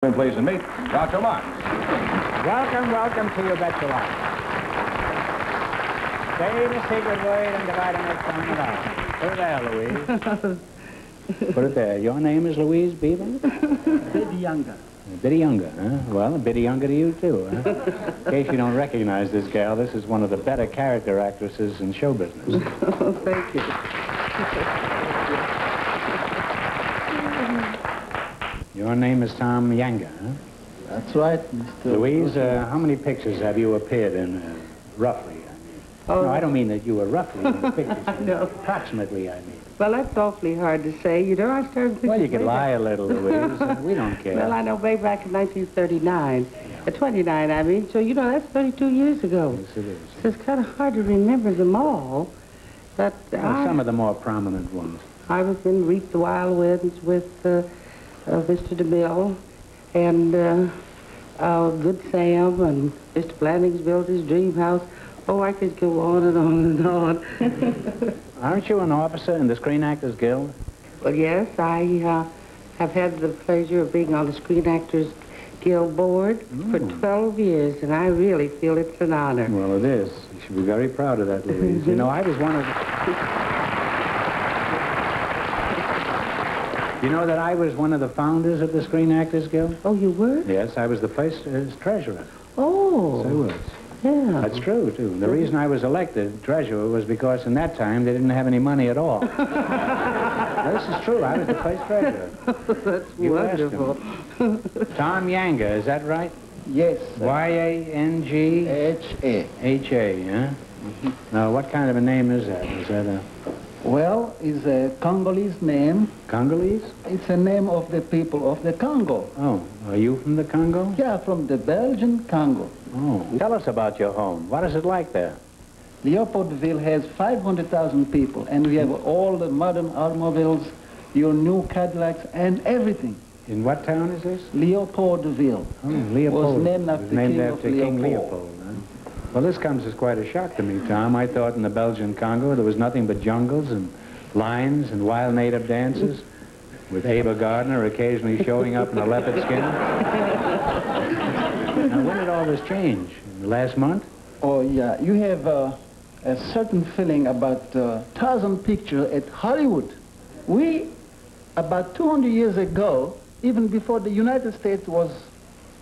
Please and meet Dr. Marx. Welcome, welcome to You Bet Your Life. Say the secret word and divide the next one about. Put it there, Louise. Put it there. Your name is Louise Beavers? Bit younger. A bit younger, huh? Well, a bit younger to you, too, huh? In case you don't recognize this gal, this is one of the better character actresses in show business. Oh, thank you. Your name is Tom Yangha, huh? That's right, Mr. Louise, how many pictures have you appeared in, roughly, I mean? Oh. No, I don't mean that you were roughly in the pictures. No. Approximately, I mean. Well, that's awfully hard to say. You know, I started thinking... Well, you could lie a little, Louise. We don't care. Well, I know way back in 1939. 29, I mean. So, you know, that's 32 years ago. Yes, it is. So it's kind of hard to remember them all. But Well, some of the more prominent ones. I was in Reap the Wild Winds with Mr. DeMille and Good Sam and Mr. Blanding's built his dream house. Oh, I could go on and on and on. Aren't you an officer in the Screen Actors Guild? Well, yes, I have had the pleasure of being on the Screen Actors Guild board for 12 years, and I really feel it's an honor. Well, it is. You should be very proud of that, Louise. You know, I was one of the... You know that I was one of the founders of the Screen Actors Guild? Oh, you were? Yes, I was the first treasurer. Oh. So I was. Yeah. That's true, too. The reason I was elected treasurer was because in that time they didn't have any money at all. Now, this is true. I was the first treasurer. That's You wonderful. Tom Yangha, is that right? Yes. Y-A-N-G? H-A. H-A, huh? Now, what kind of a name is that? Is that a Well, it's a Congolese name. Congolese? It's a name of the people of the Congo. Oh, are you from the Congo? Yeah, from the Belgian Congo. Oh, tell us about your home. What is it like there? Leopoldville has 500,000 people, and we have all the modern automobiles, your new Cadillacs, and everything. In what town is this? Leopoldville. Oh, Leopold. Was named after King of King Leopold. Leopold, huh? Well, this comes as quite a shock to me, Tom. I thought in the Belgian Congo there was nothing but jungles and lions and wild native dances, with Ava Gardner occasionally showing up in a leopard skin. Now, when did all this change? Last month? Oh, yeah. You have a certain feeling about 1,000 pictures at Hollywood. We, about 200 years ago, even before the United States was,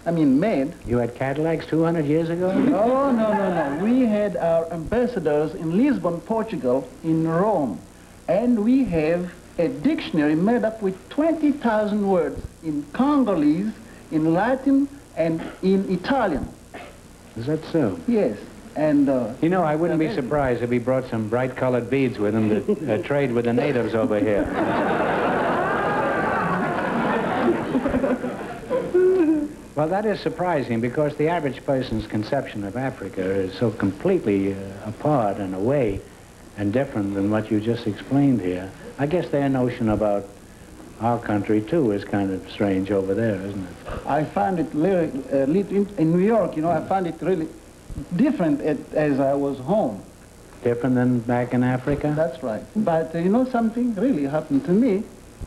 made. You had Cadillacs 200 years ago? Oh, no. We had our ambassadors in Lisbon, Portugal, in Rome. And we have a dictionary made up with 20,000 words in Congolese, in Latin, and in Italian. Is that so? Yes. And, you know, I wouldn't be surprised if he brought some bright-colored beads with him to trade with the natives over here. Well, that is surprising because the average person's conception of Africa is so completely apart and away and different than what you just explained here. I guess their notion about our country, too, is kind of strange over there, isn't it? I found it in New York, you know, I found it really different as I was home. Different than back in Africa? That's right. But you know something really happened to me?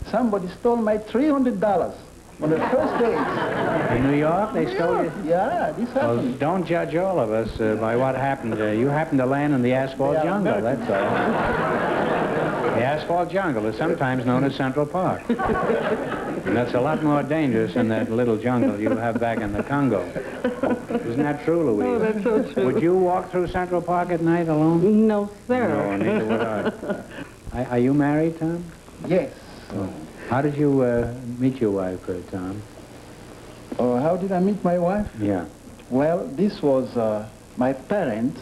Somebody stole my $300 on the first day. In New York, they stole you? Yeah, this Well, happened. don't judge all of us by what happened. You happened to land in the asphalt Yeah, jungle, American. that's all. The asphalt jungle is sometimes known as Central Park. And that's a lot more dangerous than that little jungle you have back in the Congo. Isn't that true, Louise? Oh, that's so true. Would you walk through Central Park at night alone? No, sir. No, neither would I. Are you married, Tom? Yes. Oh. How did you meet your wife, Tom? How did I meet my wife? Yeah. Well, this was my parents.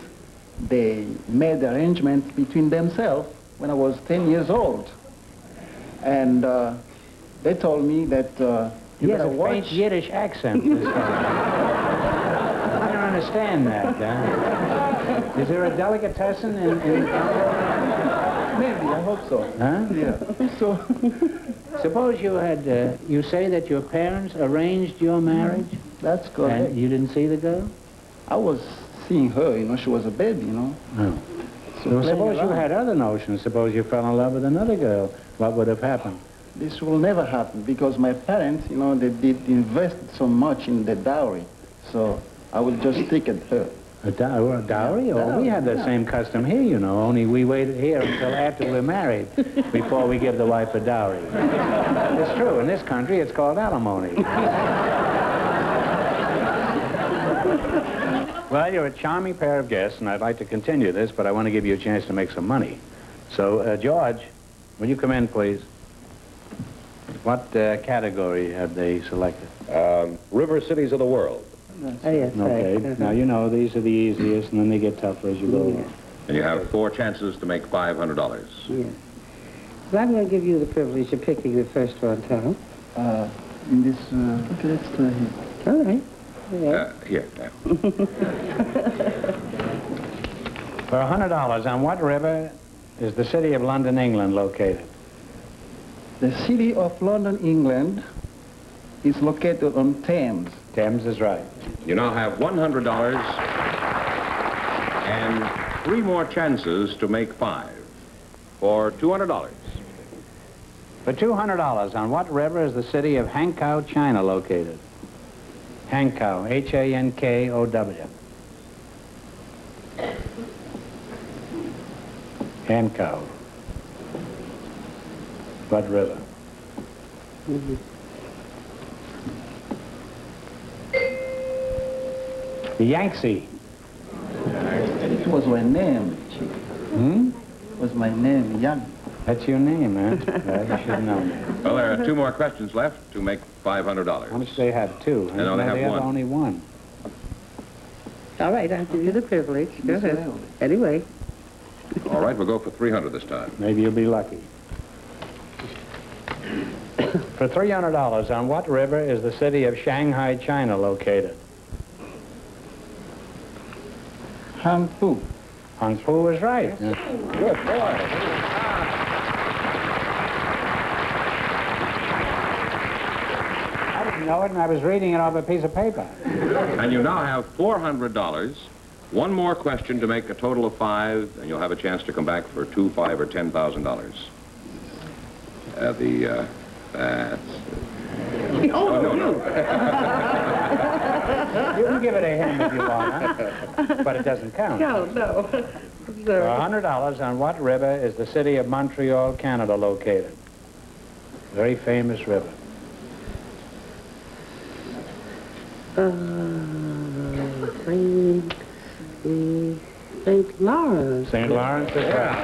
They made arrangements between themselves when I was 10 years old. And they told me that He you has better a watch. faint Yiddish accent, this guy. I don't understand that, Is there a delicatessen in Maybe, I hope so. Huh? Yeah. So, Suppose you had, you say that your parents arranged your marriage? that's correct. And you didn't see the girl? I was seeing her, you know, she was a baby, you know. No. So Well, playing suppose you around. had other notions. Suppose you fell in love with another girl. What would have happened? this will never happen because my parents, you know, they did invest so much in the dowry. So I will just stick at her. A dowry? Yeah, Oh, we have the same custom here, you know, only we waited here until after we're married before we give the wife a dowry. It's true. In this country, it's called alimony. Well, you're a charming pair of guests, and I'd like to continue this, but I want to give you a chance to make some money. So, George, will you come in, please? What category have they selected? River cities of the world. Oh, yes, Okay. right. Now, you know, these are the easiest, and then they get tougher as you go along. And you have 4 chances to make $500. Yes. Well, I'm going to give you the privilege of picking the first one, Tom. In this, okay, let's try here. All right. Yeah. Here. Yeah. For $100, on what river is the city of London, England, located? The city of London, England is located on Thames. Thames is right. You now have $100 and 3 more chances to make 5 for $200. For $200, on what river is the city of Hankow, China, located? Hankow, H-A-N-K-O-W. Hankow. What river? The Yangtze. It was my name, Chief. Hmm? It was my name, Yangha. That's your name, huh? Well, you should have known that. Well, there are 2 more questions left to make $500. How much do they have? 2. No, they have have 1. only 1. All right, I'll give you the privilege. Go Yes, ahead. I will. Anyway. All right, we'll go for $300 this time. Maybe you'll be lucky. For $300, on what river is the city of Shanghai, China, located? Hangpu. Hangzhou is right. Good boy. I didn't know it, and I was reading it off a piece of paper. And you now have $400. 1 more question to make a total of 5, and you'll have a chance to come back for $2,000, $5,000, or $10,000. That's... No. You can give it a hint if you want, huh? But it doesn't count. No. For $100, on what river is the city of Montreal, Canada, located? Very famous river. St. Lawrence. St. Lawrence is right.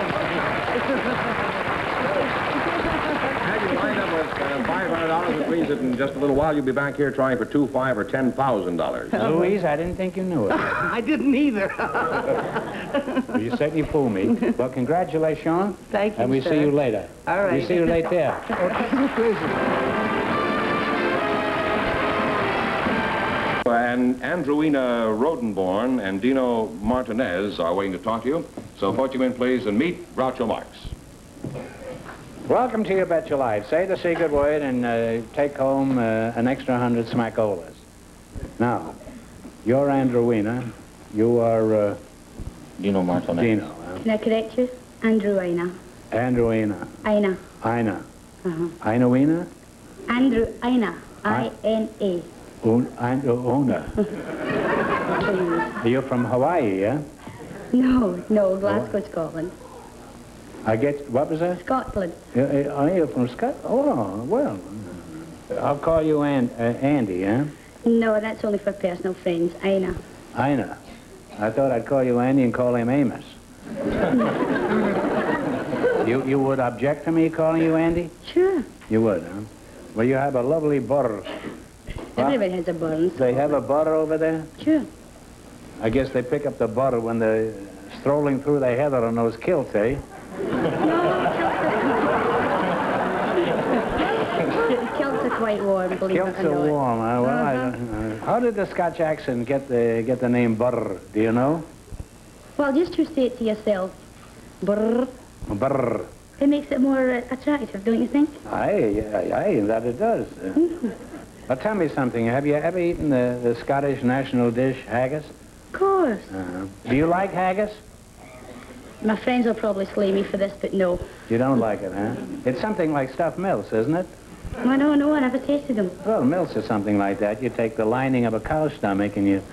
Had you lined up with $500, which means that in just a little while you'll be back here trying for $2,000, $5,000, or $10,000. Louise, I didn't think you knew it. I didn't either. Well, you certainly fooled me. Well, congratulations. Thank you, And we sir. see you later. All right. We see you later. And Andrewina Rodenborn and Dino Martonez are waiting to talk to you. So put you in, please, and meet Groucho Marx. Welcome to You Bet Your Life. Say the secret word and take home an extra 100 smackolas. Now, you're Andrewina. You are Dino Martonez. Dino. Huh? Can I correct you? Andrewina. Andrewina. Aina. Ina. Uh-huh. Inawina? Andrewina. I-N-A. Una. You're from Hawaii, yeah? No, Glasgow, Scotland. I get, what was that? Scotland. You're from Scotland? Oh, well. I'll call you Andy, huh? No, that's only for personal friends. Aina. Ina. I thought I'd call you Andy and call him Amos. You would object to me calling you Andy? Sure. You would, huh? Well, you have a lovely butter. Everybody has a burn. They have a butter over there? Sure. I guess they pick up the butter when they're strolling through the heather on those kilts, eh? Kilts are quite warm, believe Kilts it or are not. warm, huh? Well, how did the Scotch accent get the name butter? Do you know? Well, just you say it to yourself. Brrr. Butter. It makes it more attractive, don't you think? Aye, that it does. Well, tell me something. Have you ever eaten the Scottish national dish, haggis? Of course. Do you like haggis? My friends will probably slay me for this, but no. You don't like it, huh? It's something like stuffed milks, isn't it? I don't know, I never tasted them. Well, milks is something like that. You take the lining of a cow's stomach and you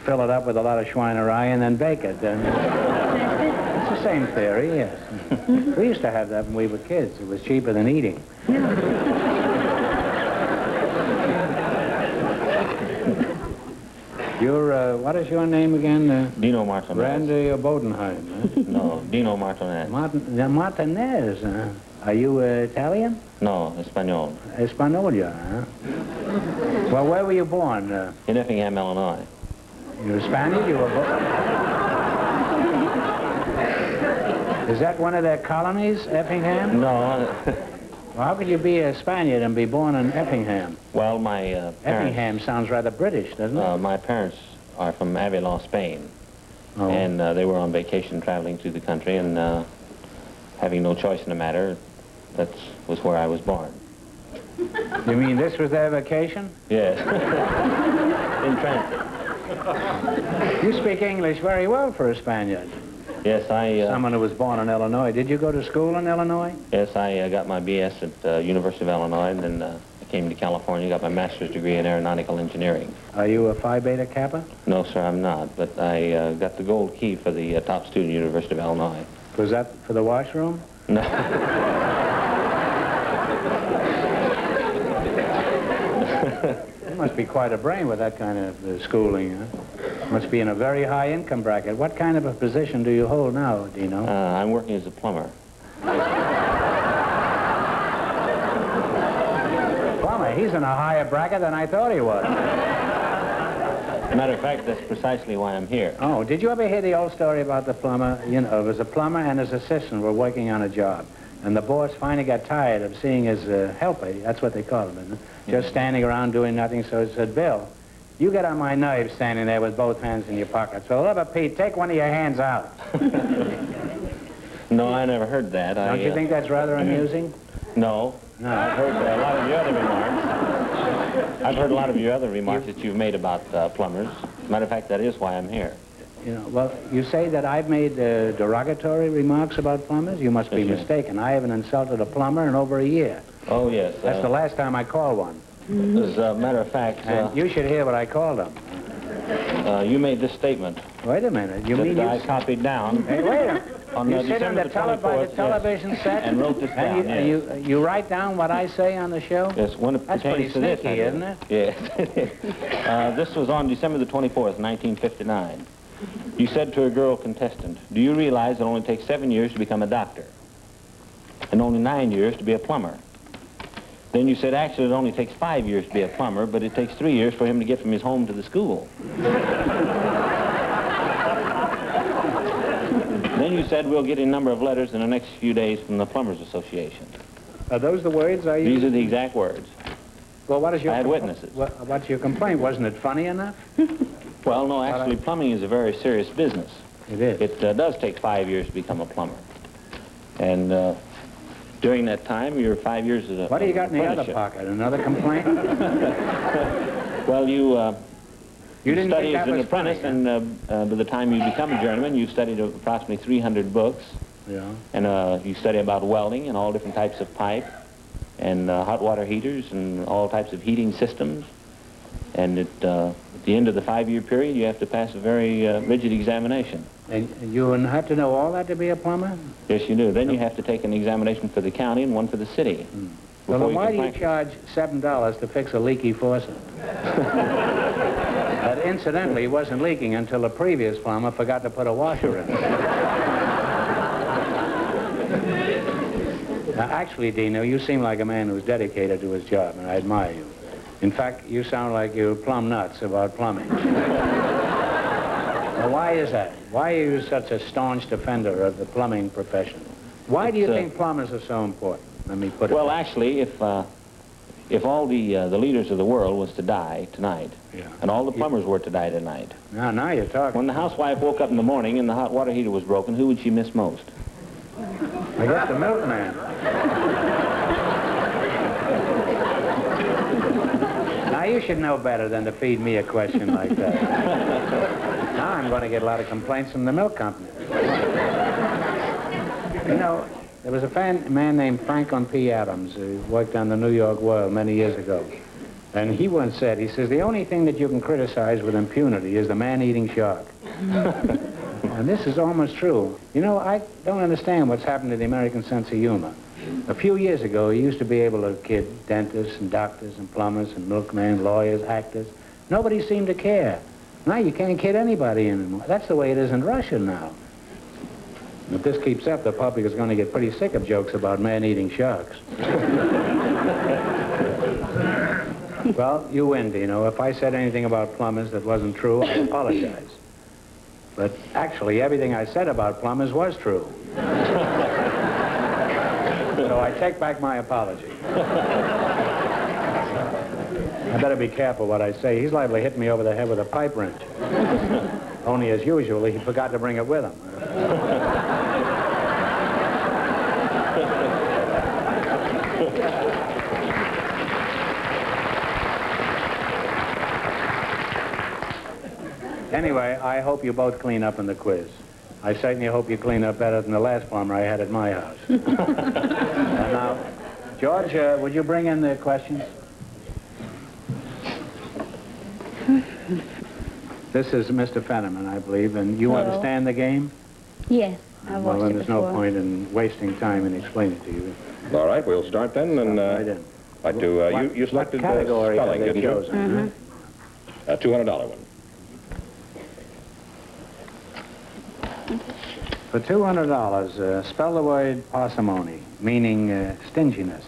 fill it up with a lot of schweinerei and then bake it. And it's the same theory, yes. We used to have that when we were kids. It was cheaper than eating. What is your name again? Dino Martonez. Randy Bodenheim, huh? No, Dino Martonez. Martonez, Are you Italian? No, Espanol. Espanola, huh? Well, where were you born? In Effingham, Illinois. You were Spaniard? You were born... Is that one of their colonies, Effingham? No. Well, how could you be a Spaniard and be born in Effingham? Well, my parents... Effingham sounds rather British, doesn't it? My parents are from Avila, Spain. Oh. And they were on vacation traveling through the country, and having no choice in the matter, that was where I was born. You mean this was their vacation? Yes. In transit. You speak English very well for a Spaniard. Yes, Someone who was born in Illinois. Did you go to school in Illinois? Yes, I got my BS at University of Illinois, and then I came to California, got my master's degree in aeronautical engineering. Are you a Phi Beta Kappa? No, sir, I'm not, but I got the gold key for the top student at University of Illinois. Was that for the washroom? No. You must be quite a brain with that kind of schooling, huh? Must be in a very high income bracket. What kind of a position do you hold now, Dino? I'm working as a plumber. Plumber, he's in a higher bracket than I thought he was. As a matter of fact, that's precisely why I'm here. Oh, did you ever hear the old story about the plumber? You know, it was a plumber and his assistant were working on a job. And the boss finally got tired of seeing his helper, that's what they call him, isn't it? Just standing around doing nothing, so he said, Bill, you get on my nerves standing there with both hands in your pockets. So, Lover Pete, take one of your hands out. No, I never heard that. Don't you think that's rather amusing? No. No. I've heard a lot of your other remarks. I've heard a lot of your other remarks that you've made about plumbers. As a matter of fact, that is why I'm here. You know, well, you say that I've made derogatory remarks about plumbers? You must be mistaken. I haven't insulted a plumber in over a year. Oh, yes. That's the last time I called one. As a matter of fact... And you should hear what I called him. You made this statement. Wait a minute. You that mean I copied down. Hey, wait a minute. On You sit on December the by the television set and wrote this down, and you write down what I say on the show? Yes, when it That's pretty pertains to sneaky, this, isn't it? Yes. This was on December the 24th, 1959. You said to a girl contestant, do you realize it only takes 7 years to become a doctor? And only 9 years to be a plumber? Then you said, actually, it only takes 5 years to be a plumber, but it takes 3 years for him to get from his home to the school. Then you said, we'll get a number of letters in the next few days from the Plumbers Association. Are those the words I used? These are the exact words. Well, what is your... I had witnesses. What's your complaint? Wasn't it funny enough? Well, no, actually, plumbing is a very serious business. It is. It does take 5 years to become a plumber. And during that time, you're 5 years as a What do you got in the other apprenticeship. pocket? Another complaint? Well, you didn't study think as that an was funny, apprentice, and by the time you become a journeyman, you've studied approximately 300 books. Yeah. And you study about welding and all different types of pipe and hot water heaters and all types of heating systems. And at the end of the 5-year period, you have to pass a very rigid examination. And you have to know all that to be a plumber? Yes, you do. Then you have to take an examination for the county and one for the city. Well, then why do you practice. charge $7 to fix a leaky faucet? That incidentally wasn't leaking until the previous plumber forgot to put a washer in it. Now, actually, Dino, you seem like a man who's dedicated to his job, and I admire you. In fact, you sound like you're plumb nuts about plumbing. Well, why is that? Why are you such a staunch defender of the plumbing profession? Why do you think plumbers are so important? Let me put it. Well, actually, if all the leaders of the world was to die tonight, and all the plumbers were to die tonight, now you're talking. when the housewife woke up in the morning and the hot water heater was broken, who would she miss most? I guess the milkman. Now, you should know better than to feed me a question like that. Now I'm going to get a lot of complaints from the milk company. You know, there was a man named Franklin P. Adams who worked on the New York World many years ago. And he once said, he says, the only thing that you can criticize with impunity is the man-eating shark. And this is almost true. You know, I don't understand what's happened to the American sense of humor. A few years ago, you used to be able to kid dentists and doctors and plumbers and milkmen, lawyers, actors. Nobody seemed to care. Now you can't kid anybody anymore. That's the way it is in Russia now. If this keeps up, the public is going to get pretty sick of jokes about man-eating sharks. Well, you win, Dino. If I said anything about plumbers that wasn't true, I apologize. But actually, everything I said about plumbers was true. So I take back my apology. I better be careful what I say. He's liable to hit me over the head with a pipe wrench. Only, as usual, he forgot to bring it with him. Anyway, I hope you both clean up in the quiz. I certainly hope you clean up better than the last plumber I had at my house. Now, George, would you bring in the questions? This is Mr. Fenneman, I believe, and you understand the game? Yes, I've watched Well, then it there's before. no point in wasting time in explaining it to you. All right, we'll start then, and Right in. like to, you selected category have spelling, they didn't you? chosen? A $200 one. For $200, spell the word parsimony, meaning stinginess.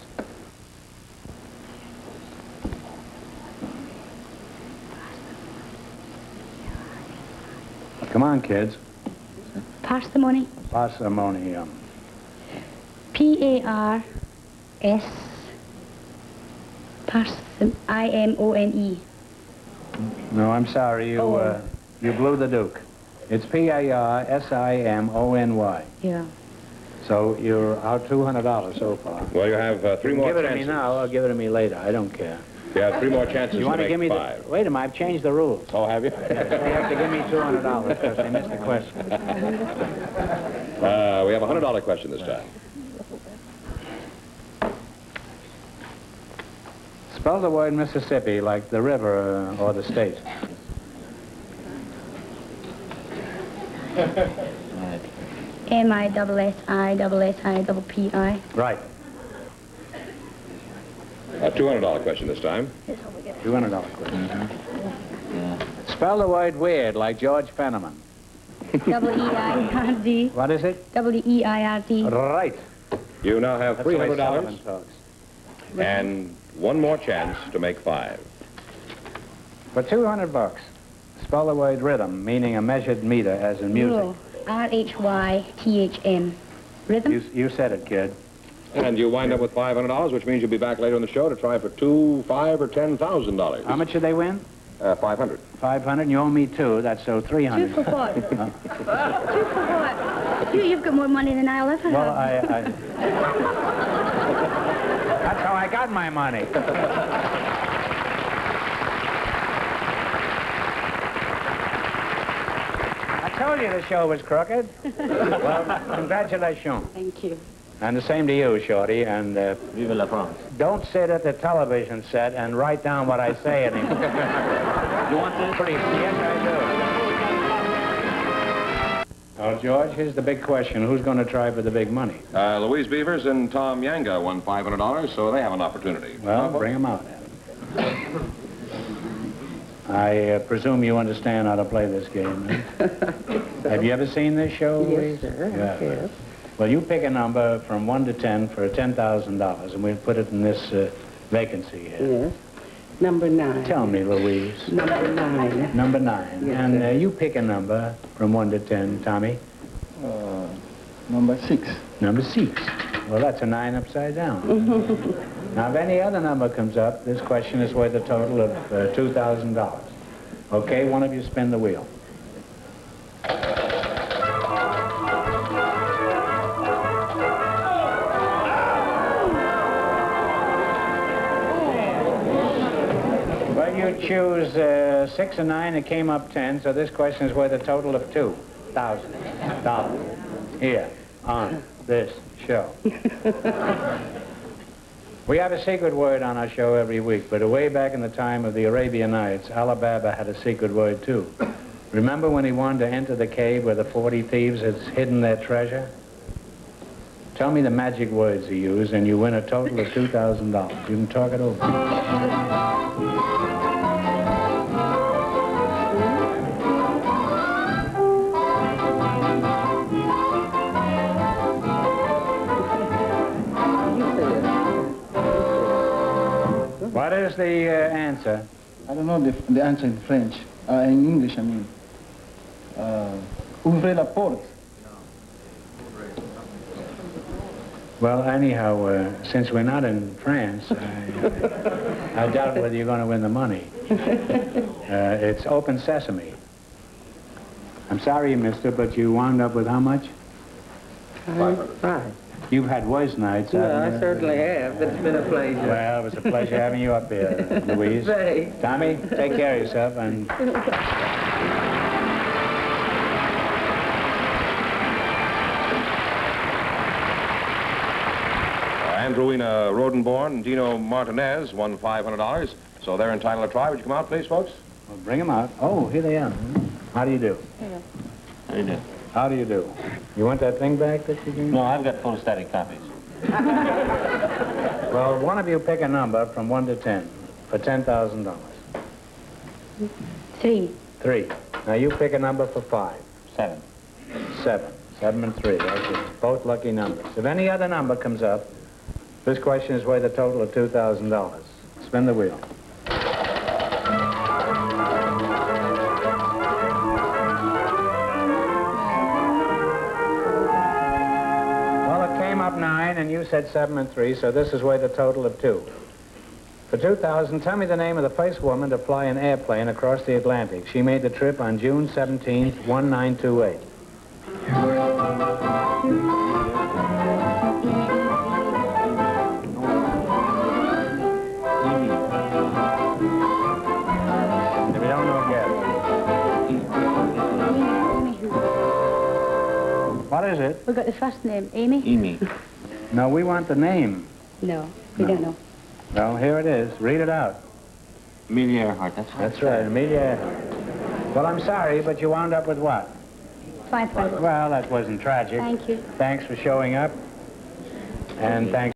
Come on, kids. Parsimony. Parsimony. P-A-R-S. I-M-O-N-E. No, I'm sorry. You blew the Duke. It's P-A-R-S-I-M-O-N-Y. Yeah. So you're out $200 so far. Well, you have three more Give it chances. to me now or give it to me later. I don't care. You have three more chances You to want to make give me five. Wait a minute, I've changed the rules. Oh, have you? You have to give me $200 because they missed the question. We have a $100 question this time. Spell the word Mississippi like the river or the state. M-I-S-S-I-S-S-I-P-I. Right. A $200 question this time. $200 question. Spell the word weird like George Fenneman. W-E-I-R-D. What is it? W-E-I-R-D. Right. You now have That's the way Sullivan $300 talks. and one more chance to make five. For $200, spell the word rhythm, meaning a measured meter as in music. No. R-H-Y-T-H-M. Rhythm? You said it, kid. And you wind up with $500, which means you'll be back later in the show to try for $2,000, $5,000, or $10,000. How much did they win? 500. 500, and you owe me 2. That's so 300. 2 for what? 2 for what? You've got more money than I'll ever Well, have. That's how I got my money. I told you the show was crooked. Well, congratulations. Thank you. And the same to you, Shorty. And Vive la France. don't sit at the television set and write down what I say anymore. You want this? Pretty? Yes, I do. Well, George, here's the big question. Who's going to try for the big money? Louise Beavers and Tom Yangha won $500, so they have an opportunity. Well, bring them out. I presume you understand how to play this game, eh? Have you ever seen this show, Louise? Yes, sir. Yeah. Yes. Well, you pick a number from 1 to 10 for $10,000, and we'll put it in this vacancy here. Yes. Number 9. Tell me, Louise. Number 9. Number 9. Yes, And sir. you pick a number from 1 to 10, Tommy. Number 6. Number 6. Well, that's a 9 upside down. Now, if any other number comes up, this question is worth a total of $2,000. Okay, one of you spin the wheel. Well, you choose 6 and 9. It came up 10, so this question is worth a total of $2,000. Here, on. this show. We have a secret word on our show every week, but way back in the time of the Arabian Nights, Alibaba had a secret word too. Remember when he wanted to enter the cave where the 40 thieves had hidden their treasure? Tell me the magic words he used, and you win a total of $2,000. You can talk it over. What is the answer? I don't know the answer in French. In English, I mean. Ouvrez la porte. Well, anyhow, since we're not in France, I doubt whether you're going to win the money. It's open sesame. I'm sorry, mister, but you wound up with how much? Five. You've had worse nights, Well, haven't you? I certainly have. It's been a pleasure. Well, it was a pleasure having you up here, Louise. Thanks. Tommy, take care of yourself, and... Andrewina Rodenborn and Dino Martonez won $500, so they're entitled to try. Would you come out, please, folks? Well, bring them out. Oh, here they are. How do you do? How do you do? How do you do? You want that thing back that you gave me? No, I've got photostatic copies. Well, one of you pick a number from 1 to 10 for $10,000. 3. 3. Now you pick a number for 5. 7. 7. 7 and 3. Okay. Both lucky numbers. If any other number comes up, this question is worth a total of $2,000. Spin the wheel. Well, it came up 9, and you said 7 and 3, so this is worth a total of 2. For $2,000, tell me the name of the first woman to fly an airplane across the Atlantic. She made the trip on June 17th, 1928. If you don't know, guess. What is it? We got the first name, Amy? Amy. No, we want the name. No, we don't know. Well, here it is. Read it out. Amelia Earhart, that's right. That's right, Amelia. Well, I'm sorry, but you wound up with what? 500. Well, that wasn't tragic. Thank you. Thanks for showing up. And thanks.